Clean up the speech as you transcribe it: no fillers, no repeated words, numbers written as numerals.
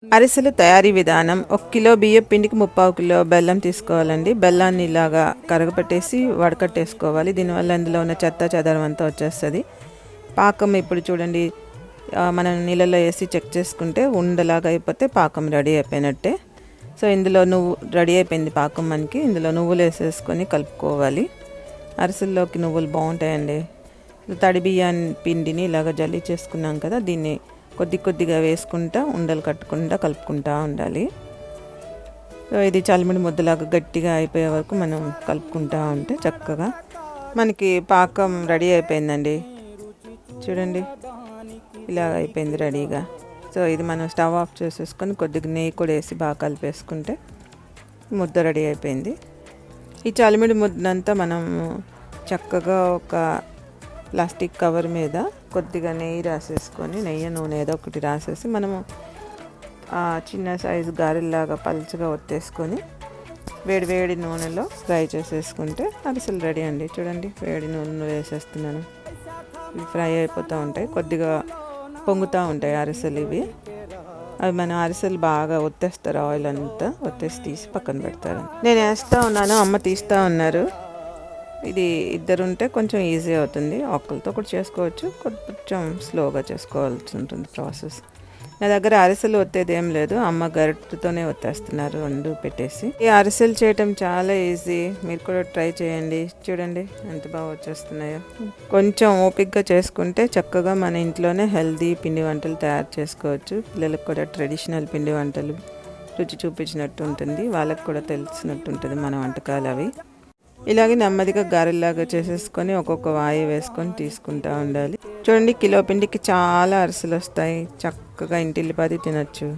అరిసెలు తయారీ విధానం. 1 కిలో బియ్యం పిండికి 3/4 కిలో బెల్లం తీసుకోవాలండి. బెల్లాన్ని ఇలాగా కరగపెట్టేసి వడకట్టేసుకోవాలి. దీనివల్ల ఇందులో ఉన్న చెత్త చెదారం అంతా వచ్చేస్తుంది. పాకం ఇప్పుడు చూడండి, మనం నీళ్ళలో వేసి చెక్ చేసుకుంటే ఉండలాగా అయిపోతే పాకం రెడీ అయిపోయినట్టే. సో ఇందులో రెడీ అయిపోయింది పాకం మనకి. ఇందులో నువ్వులు వేసేసుకొని కలుపుకోవాలి. అరిసెల్లోకి నువ్వులు బాగుంటాయండి. తడి బియ్యాన్ని పిండిని ఇలాగ జల్లి చేసుకున్నాం కదా, దీన్ని కొద్దిగా వేసుకుంటా ఉండలు కట్టుకుంటా కలుపుకుంటూ ఉండాలి. ఇది చలిమిడి ముద్దలాగా గట్టిగా అయిపోయే వరకు మనం కలుపుకుంటూ ఉంటే చక్కగా మనకి పాకం రెడీ అయిపోయిందండి. చూడండి, ఇలాగ అయిపోయింది రెడీగా. సో ఇది మనం స్టవ్ ఆఫ్ చేసేసుకొని కొద్దిగా నెయ్యి కూడా వేసి బాగా కలిపేసుకుంటే ముద్ద రెడీ అయిపోయింది. ఈ చలిమిడి ముద్దంతా మనం చక్కగా ఒక ప్లాస్టిక్ కవర్ మీద కొద్దిగా నెయ్యి రాసేసుకొని, నెయ్యి నూనె ఏదో ఒకటి రాసేసి మనము చిన్న సైజు గారెల్లాగా పలుచగా ఒత్తేసుకొని వేడి నూనెలో ఫ్రై చేసేసుకుంటే అరిసెలు రెడీ అండి. చూడండి, వేడి నూనెలో వేసేస్తున్నాను. ఇవి ఫ్రై అయిపోతూ ఉంటాయి, కొద్దిగా పొంగుతూ ఉంటాయి అరిసెలు. అవి మన అరిసెలు బాగా ఒత్తేస్తారు, ఆయిల్ అంతా ఒత్తేసి తీసి పక్కన పెడతారు. నేను వేస్తూ ఉన్నాను, అమ్మ తీస్తూ ఉన్నారు. ఇది ఇద్దరు ఉంటే కొంచెం ఈజీ అవుతుంది. ఒక్కరితో కూడా చేసుకోవచ్చు, కొంచెం స్లోగా చేసుకోవాల్సి ఉంటుంది ప్రాసెస్. నా దగ్గర అరిసెలు ఒత్తేది ఏం లేదు, అమ్మ గరిటెతోనే ఒత్తేస్తున్నారు రెండు పెట్టేసి. ఈ అరిసెలు చేయటం చాలా ఈజీ, మీరు కూడా ట్రై చేయండి. చూడండి ఎంత బాగా వచ్చేస్తున్నాయో. కొంచెం ఓపిక్గా చేసుకుంటే చక్కగా మన ఇంట్లోనే హెల్దీ పిండి వంటలు తయారు చేసుకోవచ్చు. పిల్లలకు కూడా ట్రెడిషనల్ పిండి వంటలు రుచి చూపించినట్టు ఉంటుంది, వాళ్ళకు కూడా తెలిసినట్టు ఉంటుంది మన వంటకాలు అవి. ఇలాగే నెమ్మదిగా గారెల్లాగా చేసేసుకొని ఒక్కొక్క వాయి వేసుకొని తీసుకుంటూ ఉండాలి. చూడండి, కిలో పిండికి చాలా అరిసెలు వస్తాయి. చక్కగా ఇంటిల్లిపాది తినచ్చు.